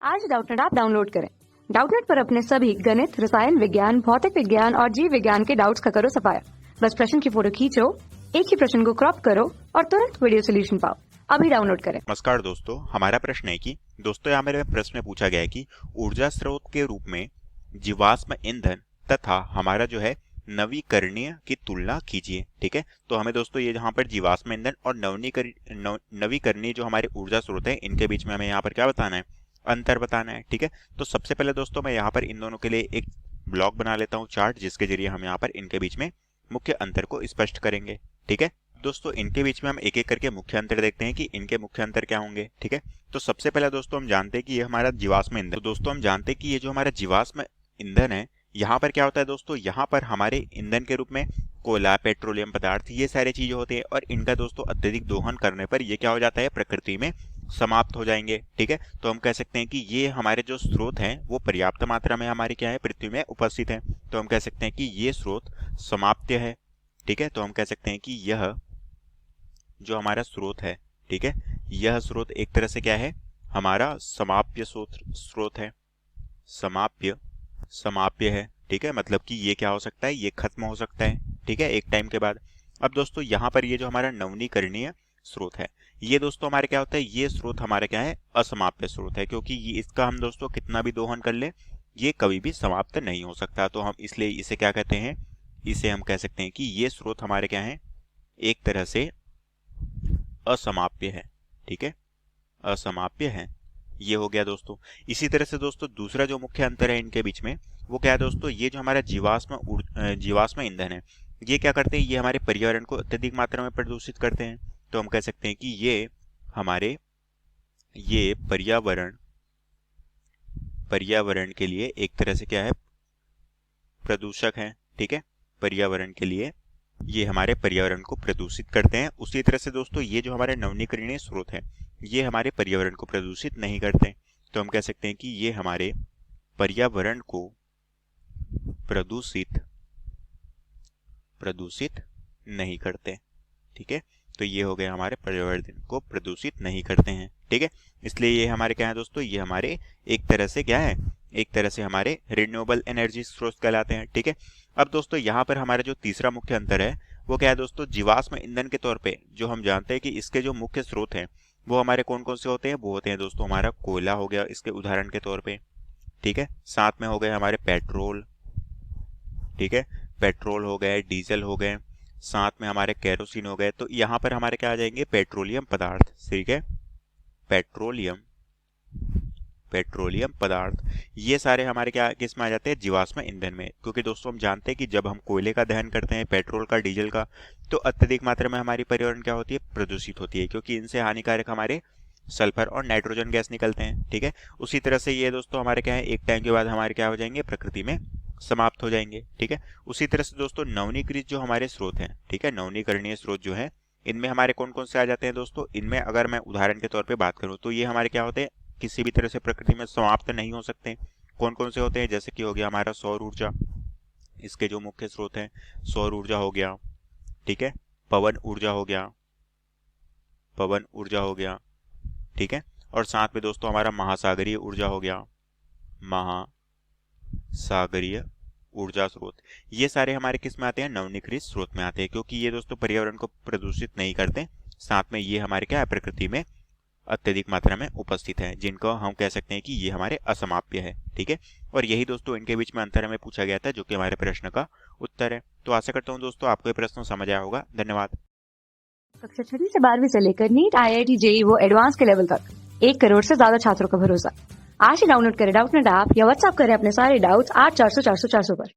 आज Doubtnut app download करें। Doubtnut पर अपने सभी गणित, रसायन विज्ञान, भौतिक विज्ञान और जीव विज्ञान के डाउट्स का करो सफाया। बस प्रश्न की फोटो खींचो, एक ही प्रश्न को क्रॉप करो और तुरंत वीडियो सोल्यूशन पाओ। अभी डाउनलोड करें। नमस्कार दोस्तों, हमारा प्रश्न है कि दोस्तों यहाँ मेरे प्रश्न में पूछा गया है कि ऊर्जा स्रोत के रूप में जीवाश्म ईंधन तथा हमारा जो है नवीकरणीय की तुलना कीजिए। ठीक है, तो हमें दोस्तों ये जहाँ पर जीवाश्म ईंधन और नवीकरणीय जो हमारे ऊर्जा स्रोत है इनके बीच में हमें यहाँ पर क्या बताना है, अंतर बताना है। ठीक है, तो सबसे पहले दोस्तों मैं यहाँ पर इन दोनों के लिए एक ब्लॉक बना लेता हूँ, चार्ट, जिसके जरिए हम यहाँ पर इनके बीच में मुख्य अंतर को स्पष्ट करेंगे। ठीक है दोस्तों, इनके बीच में हम एक एक करके मुख्य अंतर देखते हैं कि इनके मुख्य अंतर क्या होंगे। ठीक है, तो सबसे पहले दोस्तों हम जानते हैं कि ये हमारा जीवाश्म ईंधन, तो दोस्तों हम जानते हैं कि ये जो हमारा जीवाश्म ईंधन है यहाँ पर क्या होता है दोस्तों, यहाँ पर हमारे ईंधन के रूप में कोयला, पेट्रोलियम पदार्थ, ये सारी चीजें होती है और इनका दोस्तों अत्यधिक दोहन करने पर ये क्या हो जाता है, प्रकृति में समाप्त हो जाएंगे। ठीक है, तो हम कह सकते हैं कि ये हमारे जो स्रोत हैं वो पर्याप्त मात्रा में हमारी क्या है, पृथ्वी में उपस्थित है। तो हम कह सकते हैं कि ये स्रोत समाप्य है। ठीक है, तो हम कह सकते हैं कि यह जो हमारा स्रोत है, ठीक है, यह स्रोत एक तरह से क्या है, हमारा समाप्य स्रोत है, समाप्य है। ठीक है, मतलब कि ये क्या हो सकता है, ये खत्म हो सकता है। ठीक है, एक टाइम के बाद। अब दोस्तों यहाँ पर ये जो हमारा नवीकरणीय स्रोत है, ये दोस्तों हमारे क्या होता है, ये स्रोत हमारा क्या है, असमाप्य स्रोत है, क्योंकि ये इसका हम दोस्तों कितना भी दोहन कर ले ये कभी भी समाप्त नहीं हो सकता। तो हम इसलिए इसे क्या कहते हैं, इसे हम कह सकते हैं कि ये स्रोत हमारे क्या है, एक तरह से असमाप्य है। ठीक है, असमाप्य है, ये हो गया दोस्तों। इसी तरह से दोस्तों दूसरा जो मुख्य अंतर है इनके बीच में वो क्या है दोस्तों, ये जो हमारा जीवाश्म ईंधन है ये क्या करते हैं, ये हमारे पर्यावरण को अत्यधिक मात्रा में प्रदूषित करते हैं। तो हम कह सकते हैं कि ये हमारे ये पर्यावरण के लिए एक तरह से क्या है, प्रदूषक है। ठीक है, पर्यावरण के लिए ये हमारे पर्यावरण को प्रदूषित करते हैं। उसी तरह से दोस्तों ये जो हमारे नवीकरणीय स्रोत है ये हमारे पर्यावरण को प्रदूषित नहीं करते। तो हम कह सकते हैं कि ये हमारे पर्यावरण को प्रदूषित नहीं करते। ठीक है, तो ये हो गया, हमारे पर्यावरण को प्रदूषित नहीं करते हैं। ठीक है, इसलिए ये हमारे क्या है दोस्तों, ये हमारे एक तरह से क्या है, एक तरह से हमारे रिन्यूएबल एनर्जी स्रोत कहलाते हैं। ठीक है, अब दोस्तों यहाँ पर हमारा जो तीसरा मुख्य अंतर है वो क्या है दोस्तों, जीवाश्म ईंधन के तौर पे जो हम जानते हैं कि इसके जो मुख्य स्रोत हैं वो हमारे कौन कौन से होते हैं, वो होते हैं दोस्तों हमारा कोयला हो गया इसके उदाहरण के तौर पे। ठीक है, साथ में हो गए हमारे पेट्रोल। ठीक है, पेट्रोल हो गए, डीजल हो गए, साथ में हमारे केरोसिन हो गए। तो यहाँ पर हमारे क्या आ जाएंगे, पेट्रोलियम पदार्थ। ठीक है, पेट्रोलियम पदार्थ, ये सारे हमारे क्या किस में आ जाते हैं, जीवाश्म ईंधन में। क्योंकि दोस्तों हम जानते हैं कि जब हम कोयले का दहन करते हैं, पेट्रोल का, डीजल का, तो अत्यधिक मात्रा में हमारी पर्यावरण क्या होती है, प्रदूषित होती है, क्योंकि इनसे हानिकारक हमारे सल्फर और नाइट्रोजन गैस निकलते हैं। ठीक है, उसी तरह से ये दोस्तों हमारे क्या है, एक टाइम के बाद हमारे क्या हो जाएंगे, प्रकृति में समाप्त हो जाएंगे। ठीक है, उसी तरह से दोस्तों नवीनीकृत जो हमारे स्रोत हैं, ठीक है, नवीकरणीय स्रोत जो है इनमें हमारे कौन कौन से आ जाते हैं दोस्तों, इनमें अगर मैं उदाहरण के तौर पे बात करूं तो ये हमारे क्या होते हैं, किसी भी तरह से प्रकृति में समाप्त नहीं हो सकते। कौन कौन से होते हैं, जैसे कि हो गया हमारा सौर ऊर्जा, इसके जो मुख्य स्रोत हैं, सौर ऊर्जा हो गया। ठीक है, पवन ऊर्जा हो गया। ठीक है, और साथ में दोस्तों हमारा महासागरीय ऊर्जा हो गया, महासागरीय ऊर्जा स्रोत। ये सारे हमारे किस में आते हैं, नवीनीकृत स्रोत में आते हैं, क्योंकि ये दोस्तों पर्यावरण को प्रदूषित नहीं करते, साथ में ये हमारे क्या है, प्रकृति में अत्यधिक मात्रा में उपस्थित है, जिनको हम कह सकते हैं कि ये हमारे असमाप्य है। ठीक है, और यही दोस्तों इनके बीच में अंतर हमें पूछा गया था, जो कि हमारे प्रश्न का उत्तर है। तो आशा करता हूँ दोस्तों आपको ये प्रश्न समझ आया होगा। धन्यवाद। कक्षा 6 से 12वीं से लेकर नीट, IIT, JEE वो एडवांस के लेवल तक 1 करोड़ से ज्यादा छात्रों का भरोसा। आज ही डाउनलोड करें डाउटनेट ऐप या व्हाट्सएप करें अपने सारे डाउट्स 8400 400 400 पर।